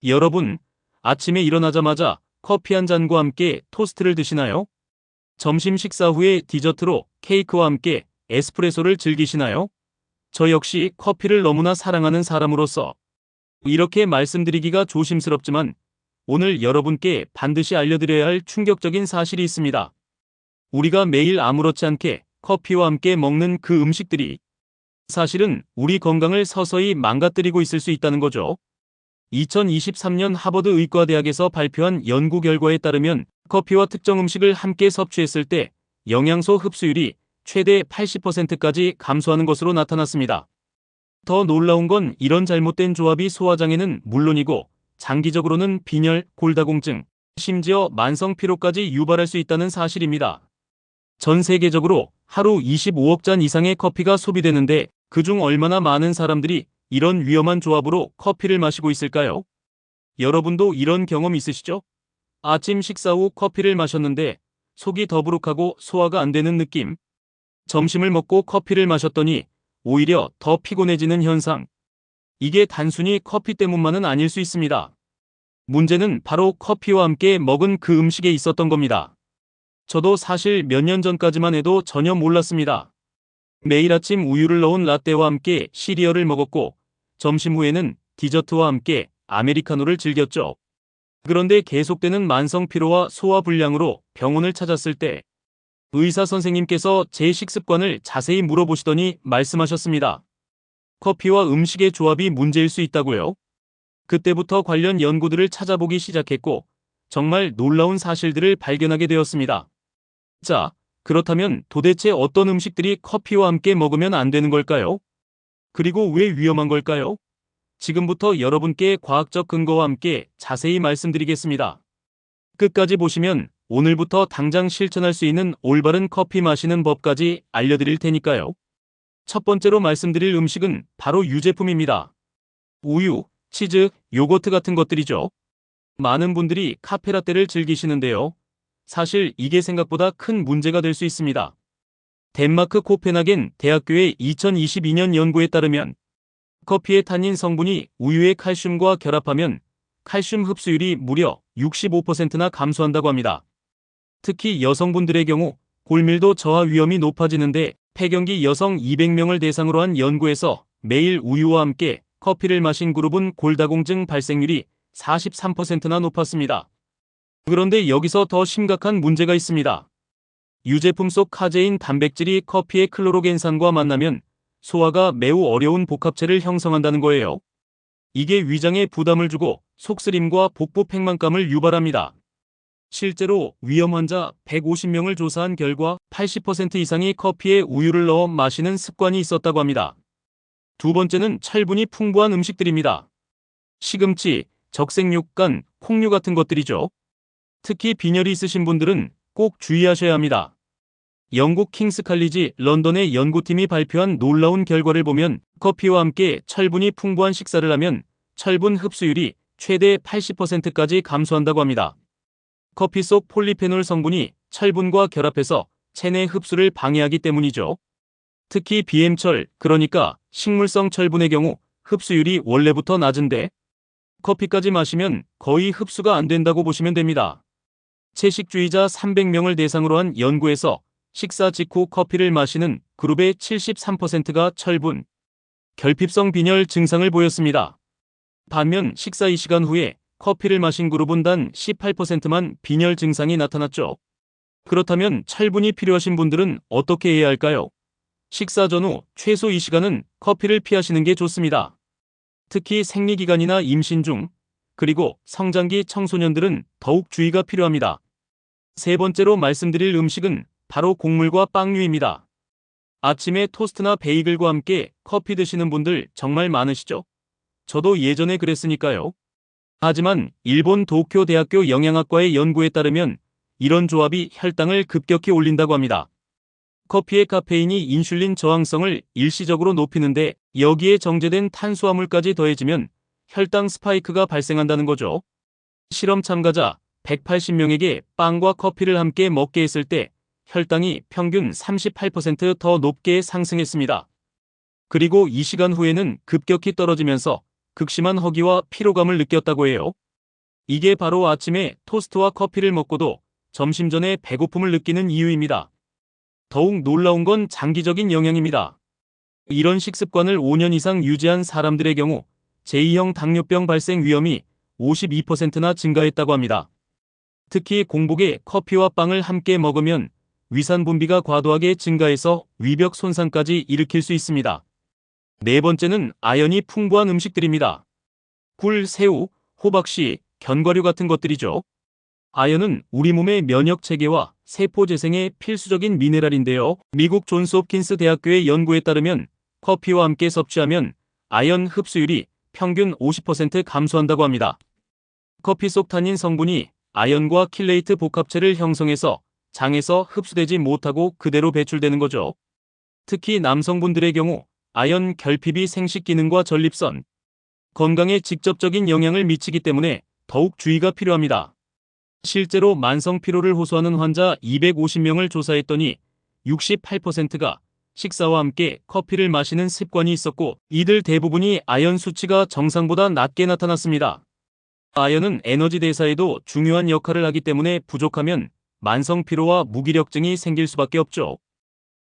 여러분, 아침에 일어나자마자 커피 한 잔과 함께 토스트를 드시나요? 점심 식사 후에 디저트로 케이크와 함께 에스프레소를 즐기시나요? 저 역시 커피를 너무나 사랑하는 사람으로서 이렇게 말씀드리기가 조심스럽지만 오늘 여러분께 반드시 알려드려야 할 충격적인 사실이 있습니다. 우리가 매일 아무렇지 않게 커피와 함께 먹는 그 음식들이 사실은 우리 건강을 서서히 망가뜨리고 있을 수 있다는 거죠. 2023년 하버드 의과대학에서 발표한 연구 결과에 따르면 커피와 특정 음식을 함께 섭취했을 때 영양소 흡수율이 최대 80%까지 감소하는 것으로 나타났습니다. 더 놀라운 건 이런 잘못된 조합이 소화장애는 물론이고 장기적으로는 빈혈, 골다공증, 심지어 만성 피로까지 유발할 수 있다는 사실입니다. 전 세계적으로 하루 25억 잔 이상의 커피가 소비되는데 그중 얼마나 많은 사람들이 이런 위험한 조합으로 커피를 마시고 있을까요? 여러분도 이런 경험 있으시죠? 아침 식사 후 커피를 마셨는데 속이 더부룩하고 소화가 안 되는 느낌. 점심을 먹고 커피를 마셨더니 오히려 더 피곤해지는 현상. 이게 단순히 커피 때문만은 아닐 수 있습니다. 문제는 바로 커피와 함께 먹은 그 음식에 있었던 겁니다. 저도 사실 몇 년 전까지만 해도 전혀 몰랐습니다. 매일 아침 우유를 넣은 라떼와 함께 시리얼을 먹었고 점심 후에는 디저트와 함께 아메리카노를 즐겼죠. 그런데 계속되는 만성 피로와 소화 불량으로 병원을 찾았을 때 의사 선생님께서 제 식습관을 자세히 물어보시더니 말씀하셨습니다. 커피와 음식의 조합이 문제일 수 있다고요? 그때부터 관련 연구들을 찾아보기 시작했고 정말 놀라운 사실들을 발견하게 되었습니다. 자, 그렇다면 도대체 어떤 음식들이 커피와 함께 먹으면 안 되는 걸까요? 그리고 왜 위험한 걸까요? 지금부터 여러분께 과학적 근거와 함께 자세히 말씀드리겠습니다. 끝까지 보시면 오늘부터 당장 실천할 수 있는 올바른 커피 마시는 법까지 알려드릴 테니까요. 첫 번째로 말씀드릴 음식은 바로 유제품입니다. 우유, 치즈, 요거트 같은 것들이죠. 많은 분들이 카페라떼를 즐기시는데요. 사실 이게 생각보다 큰 문제가 될 수 있습니다. 덴마크 코펜하겐 대학교의 2022년 연구에 따르면 커피의 타닌 성분이 우유의 칼슘과 결합하면 칼슘 흡수율이 무려 65%나 감소한다고 합니다. 특히 여성분들의 경우 골밀도 저하 위험이 높아지는데 폐경기 여성 200명을 대상으로 한 연구에서 매일 우유와 함께 커피를 마신 그룹은 골다공증 발생률이 43%나 높았습니다. 그런데 여기서 더 심각한 문제가 있습니다. 유제품 속 카제인 단백질이 커피의 클로로겐산과 만나면 소화가 매우 어려운 복합체를 형성한다는 거예요. 이게 위장에 부담을 주고 속쓰림과 복부 팽만감을 유발합니다. 실제로 위험 환자 150명을 조사한 결과 80% 이상이 커피에 우유를 넣어 마시는 습관이 있었다고 합니다. 두 번째는 철분이 풍부한 음식들입니다. 시금치, 적색육간, 콩류 같은 것들이죠. 특히 빈혈이 있으신 분들은 꼭 주의하셔야 합니다. 영국 킹스 칼리지 런던의 연구팀이 발표한 놀라운 결과를 보면 커피와 함께 철분이 풍부한 식사를 하면 철분 흡수율이 최대 80%까지 감소한다고 합니다. 커피 속 폴리페놀 성분이 철분과 결합해서 체내 흡수를 방해하기 때문이죠. 특히 비엠철, 그러니까 식물성 철분의 경우 흡수율이 원래부터 낮은데 커피까지 마시면 거의 흡수가 안 된다고 보시면 됩니다. 채식주의자 300명을 대상으로 한 연구에서 식사 직후 커피를 마시는 그룹의 73%가 철분, 결핍성 빈혈 증상을 보였습니다. 반면 식사 2시간 후에 커피를 마신 그룹은 단 18%만 빈혈 증상이 나타났죠. 그렇다면 철분이 필요하신 분들은 어떻게 해야 할까요? 식사 전후 최소 2시간은 커피를 피하시는 게 좋습니다. 특히 생리기간이나 임신 중, 그리고 성장기 청소년들은 더욱 주의가 필요합니다. 세 번째로 말씀드릴 음식은 바로 곡물과 빵류입니다. 아침에 토스트나 베이글과 함께 커피 드시는 분들 정말 많으시죠? 저도 예전에 그랬으니까요. 하지만 일본 도쿄 대학교 영양학과의 연구에 따르면 이런 조합이 혈당을 급격히 올린다고 합니다. 커피의 카페인이 인슐린 저항성을 일시적으로 높이는데 여기에 정제된 탄수화물까지 더해지면 혈당 스파이크가 발생한다는 거죠. 실험 참가자 180명에게 빵과 커피를 함께 먹게 했을 때 혈당이 평균 38% 더 높게 상승했습니다. 그리고 2시간 후에는 급격히 떨어지면서 극심한 허기와 피로감을 느꼈다고 해요. 이게 바로 아침에 토스트와 커피를 먹고도 점심 전에 배고픔을 느끼는 이유입니다. 더욱 놀라운 건 장기적인 영향입니다. 이런 식습관을 5년 이상 유지한 사람들의 경우 제2형 당뇨병 발생 위험이 52%나 증가했다고 합니다. 특히 공복에 커피와 빵을 함께 먹으면 위산 분비가 과도하게 증가해서 위벽 손상까지 일으킬 수 있습니다. 네 번째는 아연이 풍부한 음식들입니다. 굴, 새우, 호박씨, 견과류 같은 것들이죠. 아연은 우리 몸의 면역 체계와 세포 재생에 필수적인 미네랄인데요. 미국 존스 홉킨스 대학교의 연구에 따르면 커피와 함께 섭취하면 아연 흡수율이 평균 50% 감소한다고 합니다. 커피 속 타닌 성분이 아연과 킬레이트 복합체를 형성해서 장에서 흡수되지 못하고 그대로 배출되는 거죠. 특히 남성분들의 경우 아연 결핍이 생식 기능과 전립선, 건강에 직접적인 영향을 미치기 때문에 더욱 주의가 필요합니다. 실제로 만성 피로를 호소하는 환자 250명을 조사했더니 68%가 식사와 함께 커피를 마시는 습관이 있었고 이들 대부분이 아연 수치가 정상보다 낮게 나타났습니다. 아연은 에너지 대사에도 중요한 역할을 하기 때문에 부족하면 만성 피로와 무기력증이 생길 수밖에 없죠.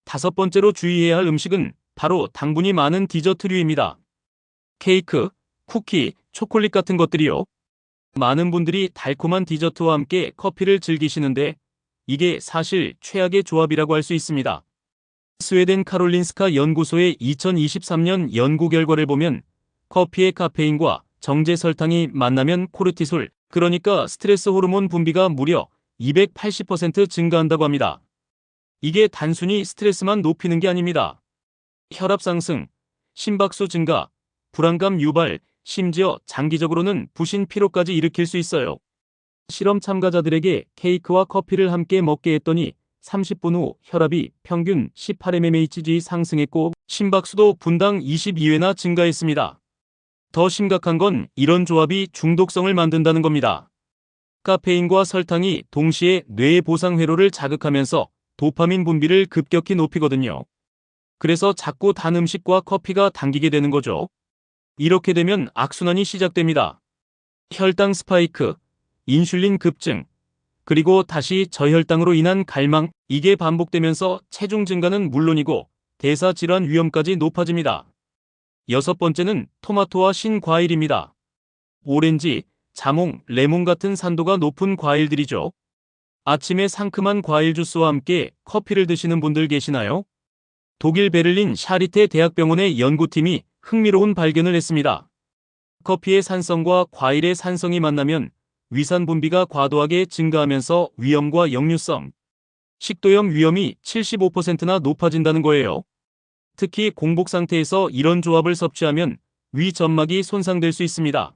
다섯 번째로 주의해야 할 음식은 바로 당분이 많은 디저트류입니다. 케이크, 쿠키, 초콜릿 같은 것들이요. 많은 분들이 달콤한 디저트와 함께 커피를 즐기시는데 이게 사실 최악의 조합이라고 할 수 있습니다. 스웨덴 카롤린스카 연구소의 2023년 연구 결과를 보면 커피의 카페인과 정제 설탕이 만나면 코르티솔, 그러니까 스트레스 호르몬 분비가 무려 280% 증가한다고 합니다. 이게 단순히 스트레스만 높이는 게 아닙니다. 혈압 상승, 심박수 증가, 불안감 유발, 심지어 장기적으로는 부신 피로까지 일으킬 수 있어요. 실험 참가자들에게 케이크와 커피를 함께 먹게 했더니 30분 후 혈압이 평균 18mmHg 상승했고 심박수도 분당 22회나 증가했습니다. 더 심각한 건 이런 조합이 중독성을 만든다는 겁니다. 카페인과 설탕이 동시에 뇌의 보상 회로를 자극하면서 도파민 분비를 급격히 높이거든요. 그래서 자꾸 단 음식과 커피가 당기게 되는 거죠. 이렇게 되면 악순환이 시작됩니다. 혈당 스파이크, 인슐린 급증, 그리고 다시 저혈당으로 인한 갈망, 이게 반복되면서 체중 증가는 물론이고 대사 질환 위험까지 높아집니다. 여섯 번째는 토마토와 신과일입니다. 오렌지, 자몽, 레몬 같은 산도가 높은 과일들이죠. 아침에 상큼한 과일 주스와 함께 커피를 드시는 분들 계시나요? 독일 베를린 샤리테 대학병원의 연구팀이 흥미로운 발견을 했습니다. 커피의 산성과 과일의 산성이 만나면 위산 분비가 과도하게 증가하면서 위염과 역류성, 식도염 위험이 75%나 높아진다는 거예요. 특히 공복 상태에서 이런 조합을 섭취하면 위 점막이 손상될 수 있습니다.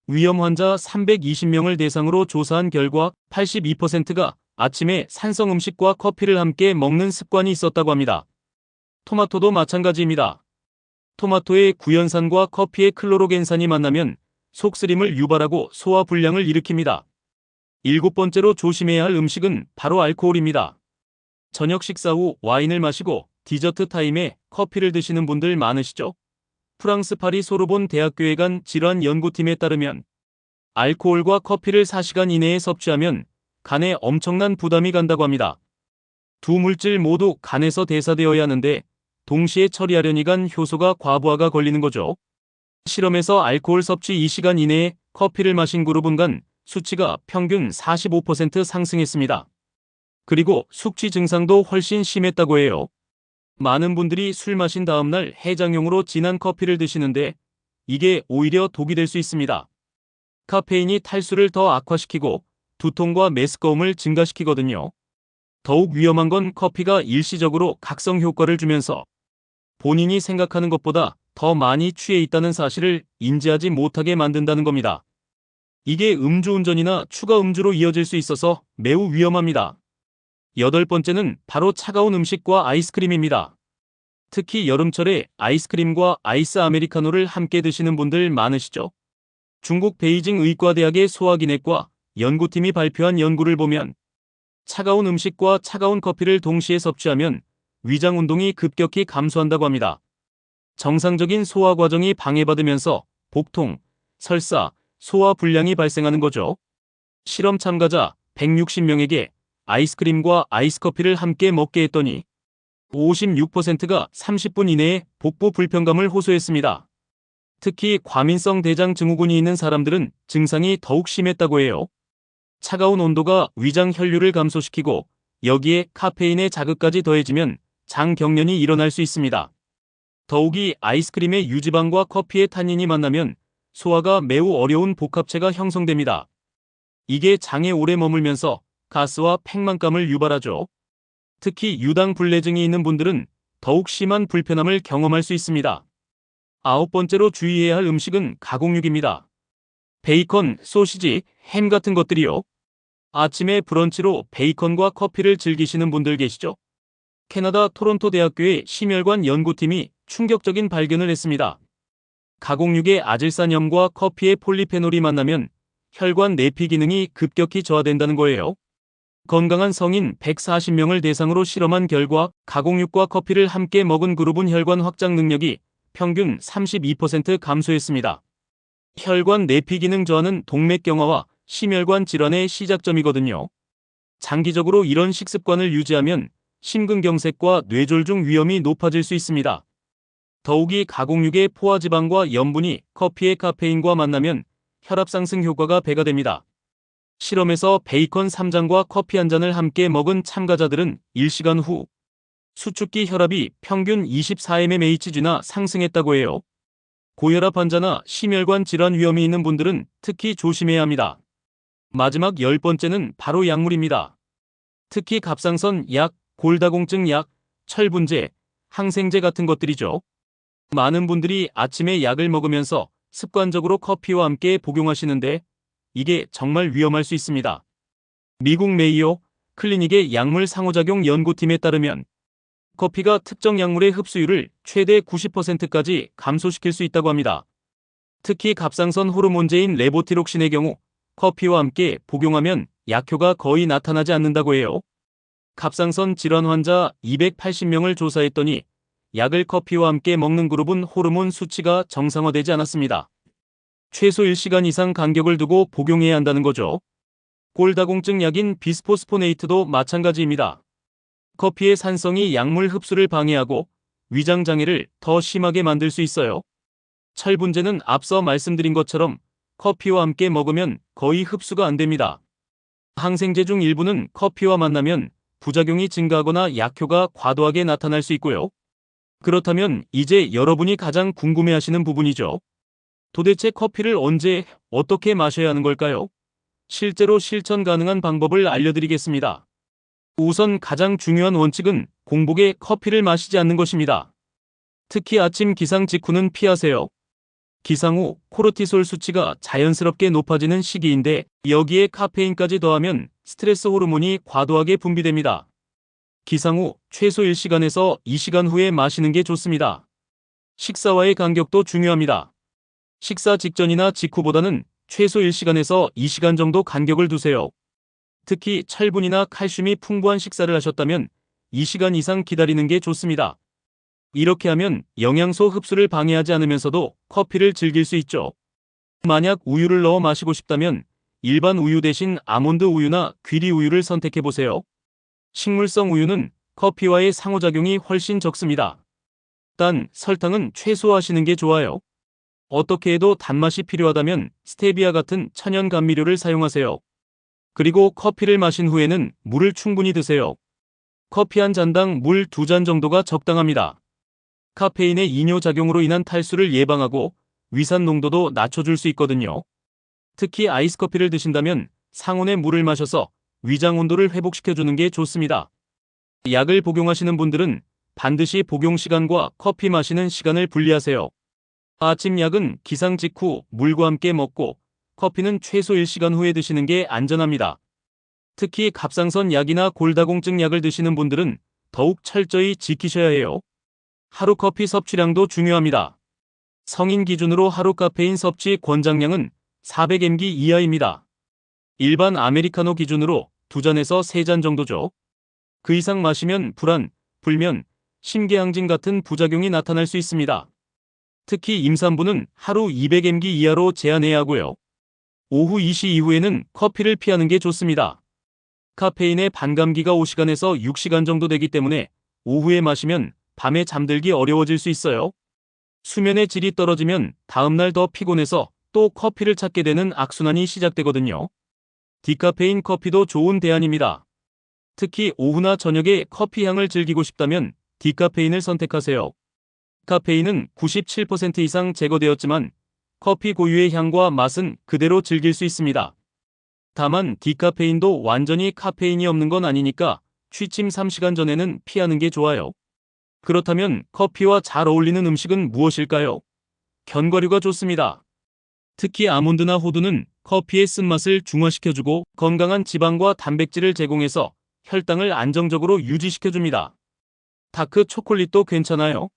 위염 환자 320명을 대상으로 조사한 결과 82%가 아침에 산성 음식과 커피를 함께 먹는 습관이 있었다고 합니다. 토마토도 마찬가지입니다. 토마토의 구연산과 커피의 클로로겐산이 만나면 속쓰림을 유발하고 소화 불량을 일으킵니다. 일곱 번째로 조심해야 할 음식은 바로 알코올입니다. 저녁 식사 후 와인을 마시고 디저트 타임에 커피를 드시는 분들 많으시죠? 프랑스 파리 소르본 대학교에 간 질환 연구팀에 따르면 알코올과 커피를 4시간 이내에 섭취하면 간에 엄청난 부담이 간다고 합니다. 두 물질 모두 간에서 대사되어야 하는데 동시에 처리하려니 간 효소가 과부하가 걸리는 거죠. 실험에서 알코올 섭취 2시간 이내에 커피를 마신 그룹은 간 수치가 평균 45% 상승했습니다. 그리고 숙취 증상도 훨씬 심했다고 해요. 많은 분들이 술 마신 다음날 해장용으로 진한 커피를 드시는데 이게 오히려 독이 될 수 있습니다. 카페인이 탈수를 더 악화시키고 두통과 메스꺼움을 증가시키거든요. 더욱 위험한 건 커피가 일시적으로 각성 효과를 주면서 본인이 생각하는 것보다 더 많이 취해 있다는 사실을 인지하지 못하게 만든다는 겁니다. 이게 음주운전이나 추가 음주로 이어질 수 있어서 매우 위험합니다. 여덟 번째는 바로 차가운 음식과 아이스크림입니다. 특히 여름철에 아이스크림과 아이스 아메리카노를 함께 드시는 분들 많으시죠? 중국 베이징 의과대학의 소화기내과 연구팀이 발표한 연구를 보면 차가운 음식과 차가운 커피를 동시에 섭취하면 위장 운동이 급격히 감소한다고 합니다. 정상적인 소화 과정이 방해받으면서 복통, 설사, 소화 불량이 발생하는 거죠. 실험 참가자 160명에게 아이스크림과 아이스커피를 함께 먹게 했더니 56%가 30분 이내에 복부 불편감을 호소했습니다. 특히 과민성 대장 증후군이 있는 사람들은 증상이 더욱 심했다고 해요. 차가운 온도가 위장 혈류를 감소시키고 여기에 카페인의 자극까지 더해지면 장 경련이 일어날 수 있습니다. 더욱이 아이스크림의 유지방과 커피의 탄닌이 만나면 소화가 매우 어려운 복합체가 형성됩니다. 이게 장에 오래 머물면서 가스와 팽만감을 유발하죠. 특히 유당 불내증이 있는 분들은 더욱 심한 불편함을 경험할 수 있습니다. 9번째로 주의해야 할 음식은 가공육입니다. 베이컨, 소시지, 햄 같은 것들이요. 아침에 브런치로 베이컨과 커피를 즐기시는 분들 계시죠? 캐나다 토론토 대학교의 심혈관 연구팀이 충격적인 발견을 했습니다. 가공육의 아질산염과 커피의 폴리페놀이 만나면 혈관 내피 기능이 급격히 저하된다는 거예요. 건강한 성인 140명을 대상으로 실험한 결과 가공육과 커피를 함께 먹은 그룹은 혈관 확장 능력이 평균 32% 감소했습니다. 혈관 내피 기능 저하는 동맥경화와 심혈관 질환의 시작점이거든요. 장기적으로 이런 식습관을 유지하면 심근경색과 뇌졸중 위험이 높아질 수 있습니다. 더욱이 가공육의 포화지방과 염분이 커피의 카페인과 만나면 혈압 상승 효과가 배가 됩니다. 실험에서 베이컨 3장과 커피 1잔을 함께 먹은 참가자들은 1시간 후 수축기 혈압이 평균 24mmHg나 상승했다고 해요. 고혈압 환자나 심혈관 질환 위험이 있는 분들은 특히 조심해야 합니다. 마지막 10번째는 바로 약물입니다. 특히 갑상선 약, 골다공증 약, 철분제, 항생제 같은 것들이죠. 많은 분들이 아침에 약을 먹으면서 습관적으로 커피와 함께 복용하시는데 이게 정말 위험할 수 있습니다. 미국 메이오 클리닉의 약물 상호작용 연구팀에 따르면 커피가 특정 약물의 흡수율을 최대 90%까지 감소시킬 수 있다고 합니다. 특히 갑상선 호르몬제인 레보티록신의 경우 커피와 함께 복용하면 약효가 거의 나타나지 않는다고 해요. 갑상선 질환 환자 280명을 조사했더니 약을 커피와 함께 먹는 그룹은 호르몬 수치가 정상화되지 않았습니다. 최소 1시간 이상 간격을 두고 복용해야 한다는 거죠. 골다공증 약인 비스포스포네이트도 마찬가지입니다. 커피의 산성이 약물 흡수를 방해하고 위장 장애를 더 심하게 만들 수 있어요. 철분제는 앞서 말씀드린 것처럼 커피와 함께 먹으면 거의 흡수가 안 됩니다. 항생제 중 일부는 커피와 만나면 부작용이 증가하거나 약효가 과도하게 나타날 수 있고요. 그렇다면 이제 여러분이 가장 궁금해하시는 부분이죠. 도대체 커피를 언제, 어떻게 마셔야 하는 걸까요? 실제로 실천 가능한 방법을 알려드리겠습니다. 우선 가장 중요한 원칙은 공복에 커피를 마시지 않는 것입니다. 특히 아침 기상 직후는 피하세요. 기상 후 코르티솔 수치가 자연스럽게 높아지는 시기인데 여기에 카페인까지 더하면 스트레스 호르몬이 과도하게 분비됩니다. 기상 후 최소 1시간에서 2시간 후에 마시는 게 좋습니다. 식사와의 간격도 중요합니다. 식사 직전이나 직후보다는 최소 1시간에서 2시간 정도 간격을 두세요. 특히 철분이나 칼슘이 풍부한 식사를 하셨다면 2시간 이상 기다리는 게 좋습니다. 이렇게 하면 영양소 흡수를 방해하지 않으면서도 커피를 즐길 수 있죠. 만약 우유를 넣어 마시고 싶다면 일반 우유 대신 아몬드 우유나 귀리 우유를 선택해보세요. 식물성 우유는 커피와의 상호작용이 훨씬 적습니다. 단, 설탕은 최소화하시는 게 좋아요. 어떻게 해도 단맛이 필요하다면 스테비아 같은 천연 감미료를 사용하세요. 그리고 커피를 마신 후에는 물을 충분히 드세요. 커피 한 잔당 물 2잔 정도가 적당합니다. 카페인의 이뇨작용으로 인한 탈수를 예방하고 위산 농도도 낮춰줄 수 있거든요. 특히 아이스커피를 드신다면 상온의 물을 마셔서 위장 온도를 회복시켜주는 게 좋습니다. 약을 복용하시는 분들은 반드시 복용 시간과 커피 마시는 시간을 분리하세요. 아침 약은 기상 직후 물과 함께 먹고 커피는 최소 1시간 후에 드시는 게 안전합니다. 특히 갑상선 약이나 골다공증 약을 드시는 분들은 더욱 철저히 지키셔야 해요. 하루 커피 섭취량도 중요합니다. 성인 기준으로 하루 카페인 섭취 권장량은 400mg 이하입니다. 일반 아메리카노 기준으로 2잔에서 3잔 정도죠. 그 이상 마시면 불안, 불면, 심계항진 같은 부작용이 나타날 수 있습니다. 특히 임산부는 하루 200mg 이하로 제한해야 하고요. 오후 2시 이후에는 커피를 피하는 게 좋습니다. 카페인의 반감기가 5시간에서 6시간 정도 되기 때문에 오후에 마시면 밤에 잠들기 어려워질 수 있어요. 수면의 질이 떨어지면 다음날 더 피곤해서 또 커피를 찾게 되는 악순환이 시작되거든요. 디카페인 커피도 좋은 대안입니다. 특히 오후나 저녁에 커피 향을 즐기고 싶다면 디카페인을 선택하세요. 카페인은 97% 이상 제거되었지만 커피 고유의 향과 맛은 그대로 즐길 수 있습니다. 다만 디카페인도 완전히 카페인이 없는 건 아니니까 취침 3시간 전에는 피하는 게 좋아요. 그렇다면 커피와 잘 어울리는 음식은 무엇일까요? 견과류가 좋습니다. 특히 아몬드나 호두는 커피의 쓴맛을 중화시켜주고 건강한 지방과 단백질을 제공해서 혈당을 안정적으로 유지시켜줍니다. 다크 초콜릿도 괜찮아요.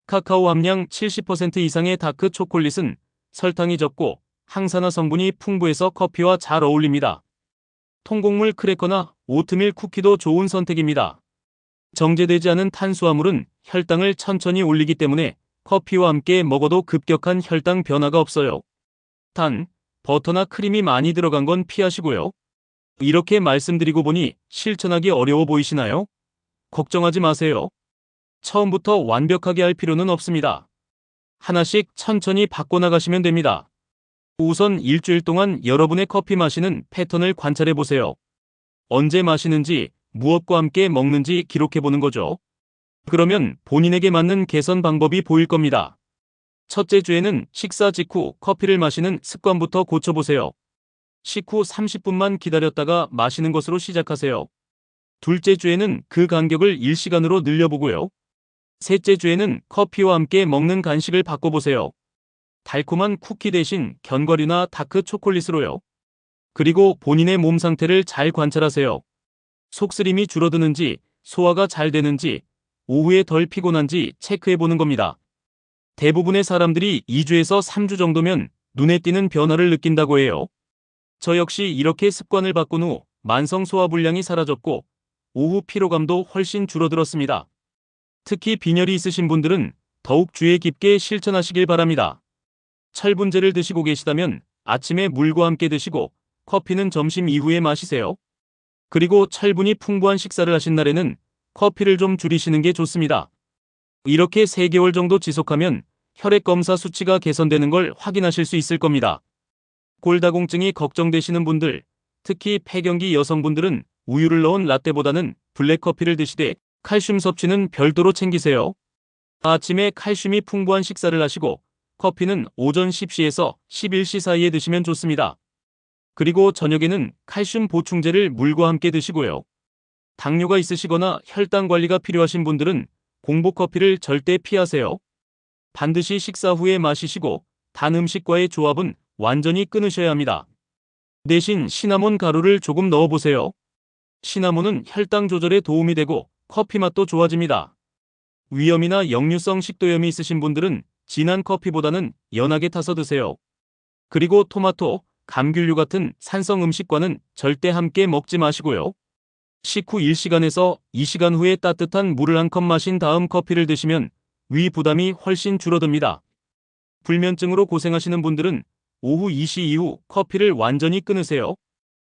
카카오 함량 70% 이상의 다크 초콜릿은 설탕이 적고 항산화 성분이 풍부해서 커피와 잘 어울립니다. 통곡물 크래커나 오트밀 쿠키도 좋은 선택입니다. 정제되지 않은 탄수화물은 혈당을 천천히 올리기 때문에 커피와 함께 먹어도 급격한 혈당 변화가 없어요. 단, 버터나 크림이 많이 들어간 건 피하시고요. 이렇게 말씀드리고 보니 실천하기 어려워 보이시나요? 걱정하지 마세요. 처음부터 완벽하게 할 필요는 없습니다. 하나씩 천천히 바꿔나가시면 됩니다. 우선 일주일 동안 여러분의 커피 마시는 패턴을 관찰해 보세요. 언제 마시는지, 무엇과 함께 먹는지 기록해 보는 거죠. 그러면 본인에게 맞는 개선 방법이 보일 겁니다. 첫째 주에는 식사 직후 커피를 마시는 습관부터 고쳐보세요. 식후 30분만 기다렸다가 마시는 것으로 시작하세요. 둘째 주에는 그 간격을 1시간으로 늘려보고요. 셋째 주에는 커피와 함께 먹는 간식을 바꿔보세요. 달콤한 쿠키 대신 견과류나 다크 초콜릿으로요. 그리고 본인의 몸 상태를 잘 관찰하세요. 속쓰림이 줄어드는지, 소화가 잘 되는지, 오후에 덜 피곤한지 체크해 보는 겁니다. 대부분의 사람들이 2주에서 3주 정도면 눈에 띄는 변화를 느낀다고 해요. 저 역시 이렇게 습관을 바꾼 후 만성 소화불량이 사라졌고 오후 피로감도 훨씬 줄어들었습니다. 특히 빈혈이 있으신 분들은 더욱 주의 깊게 실천하시길 바랍니다. 철분제를 드시고 계시다면 아침에 물과 함께 드시고 커피는 점심 이후에 마시세요. 그리고 철분이 풍부한 식사를 하신 날에는 커피를 좀 줄이시는 게 좋습니다. 이렇게 3개월 정도 지속하면 혈액검사 수치가 개선되는 걸 확인하실 수 있을 겁니다. 골다공증이 걱정되시는 분들, 특히 폐경기 여성분들은 우유를 넣은 라떼보다는 블랙커피를 드시되 칼슘 섭취는 별도로 챙기세요. 아침에 칼슘이 풍부한 식사를 하시고 커피는 오전 10시에서 11시 사이에 드시면 좋습니다. 그리고 저녁에는 칼슘 보충제를 물과 함께 드시고요. 당뇨가 있으시거나 혈당 관리가 필요하신 분들은 공복커피를 절대 피하세요. 반드시 식사 후에 마시시고 단 음식과의 조합은 완전히 끊으셔야 합니다. 대신 시나몬 가루를 조금 넣어보세요. 시나몬은 혈당 조절에 도움이 되고 커피 맛도 좋아집니다. 위염이나 역류성 식도염이 있으신 분들은 진한 커피보다는 연하게 타서 드세요. 그리고 토마토, 감귤류 같은 산성 음식과는 절대 함께 먹지 마시고요. 식후 1시간에서 2시간 후에 따뜻한 물을 한 컵 마신 다음 커피를 드시면 위 부담이 훨씬 줄어듭니다. 불면증으로 고생하시는 분들은 오후 2시 이후 커피를 완전히 끊으세요.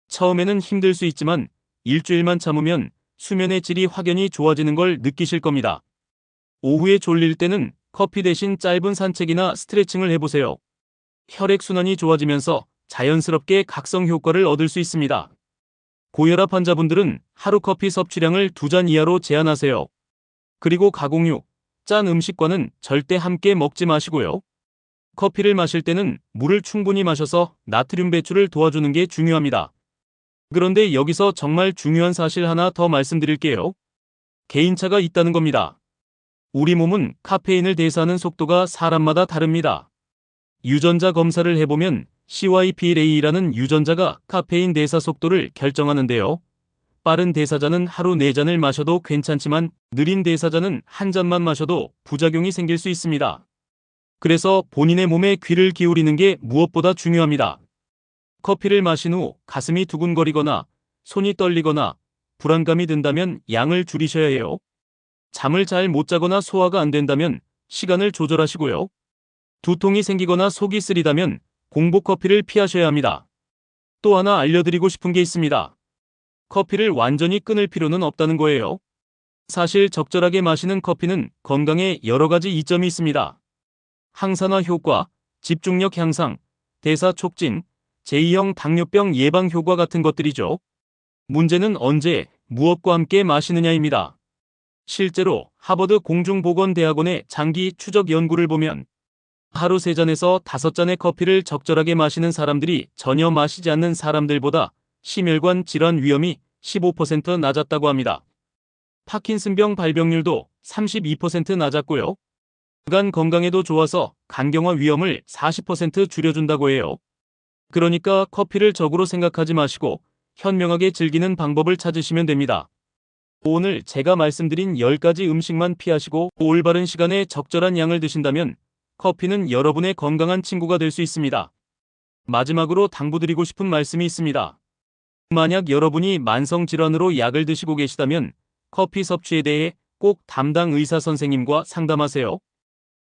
처음에는 힘들 수 있지만 일주일만 참으면 수면의 질이 확연히 좋아지는 걸 느끼실 겁니다. 오후에 졸릴 때는 커피 대신 짧은 산책이나 스트레칭을 해보세요. 혈액순환이 좋아지면서 자연스럽게 각성 효과를 얻을 수 있습니다. 고혈압 환자분들은 하루 커피 섭취량을 2잔 이하로 제한하세요. 그리고 가공육, 짠 음식과는 절대 함께 먹지 마시고요. 커피를 마실 때는 물을 충분히 마셔서 나트륨 배출을 도와주는 게 중요합니다. 그런데 여기서 정말 중요한 사실 하나 더 말씀드릴게요. 개인차가 있다는 겁니다. 우리 몸은 카페인을 대사하는 속도가 사람마다 다릅니다. 유전자 검사를 해보면 CYP1A라는 유전자가 카페인 대사 속도를 결정하는데요. 빠른 대사자는 하루 4잔을 마셔도 괜찮지만 느린 대사자는 1잔만 마셔도 부작용이 생길 수 있습니다. 그래서 본인의 몸에 귀를 기울이는 게 무엇보다 중요합니다. 커피를 마신 후 가슴이 두근거리거나 손이 떨리거나 불안감이 든다면 양을 줄이셔야 해요. 잠을 잘 못 자거나 소화가 안 된다면 시간을 조절하시고요. 두통이 생기거나 속이 쓰리다면 공복 커피를 피하셔야 합니다. 또 하나 알려드리고 싶은 게 있습니다. 커피를 완전히 끊을 필요는 없다는 거예요. 사실 적절하게 마시는 커피는 건강에 여러 가지 이점이 있습니다. 항산화 효과, 집중력 향상, 대사 촉진, 제2형 당뇨병 예방 효과 같은 것들이죠. 문제는 언제, 무엇과 함께 마시느냐입니다. 실제로 하버드 공중보건대학원의 장기 추적 연구를 보면 하루 3잔에서 5잔의 커피를 적절하게 마시는 사람들이 전혀 마시지 않는 사람들보다 심혈관 질환 위험이 15% 낮았다고 합니다. 파킨슨병 발병률도 32% 낮았고요. 간 건강에도 좋아서 간경화 위험을 40% 줄여준다고 해요. 그러니까 커피를 적으로 생각하지 마시고 현명하게 즐기는 방법을 찾으시면 됩니다. 오늘 제가 말씀드린 10가지 음식만 피하시고 올바른 시간에 적절한 양을 드신다면 커피는 여러분의 건강한 친구가 될 수 있습니다. 마지막으로 당부드리고 싶은 말씀이 있습니다. 만약 여러분이 만성질환으로 약을 드시고 계시다면 커피 섭취에 대해 꼭 담당 의사 선생님과 상담하세요.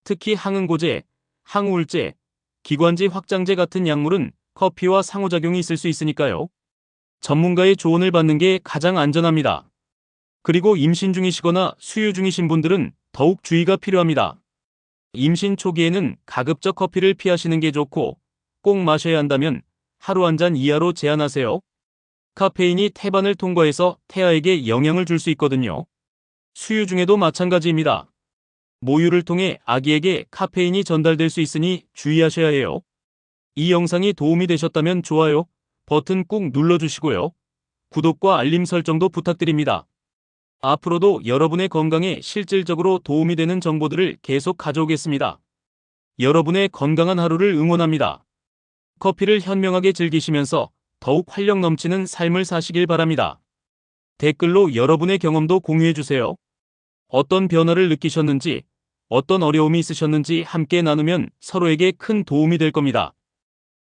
특히 항응고제, 항우울제, 기관지 확장제 같은 약물은 커피와 상호작용이 있을 수 있으니까요. 전문가의 조언을 받는 게 가장 안전합니다. 그리고 임신 중이시거나 수유 중이신 분들은 더욱 주의가 필요합니다. 임신 초기에는 가급적 커피를 피하시는 게 좋고 꼭 마셔야 한다면 하루 한 잔 이하로 제한하세요. 카페인이 태반을 통과해서 태아에게 영향을 줄 수 있거든요. 수유 중에도 마찬가지입니다. 모유를 통해 아기에게 카페인이 전달될 수 있으니 주의하셔야 해요. 이 영상이 도움이 되셨다면 좋아요 버튼 꾹 눌러주시고요. 구독과 알림 설정도 부탁드립니다. 앞으로도 여러분의 건강에 실질적으로 도움이 되는 정보들을 계속 가져오겠습니다. 여러분의 건강한 하루를 응원합니다. 커피를 현명하게 즐기시면서 더욱 활력 넘치는 삶을 사시길 바랍니다. 댓글로 여러분의 경험도 공유해주세요. 어떤 변화를 느끼셨는지, 어떤 어려움이 있으셨는지 함께 나누면 서로에게 큰 도움이 될 겁니다.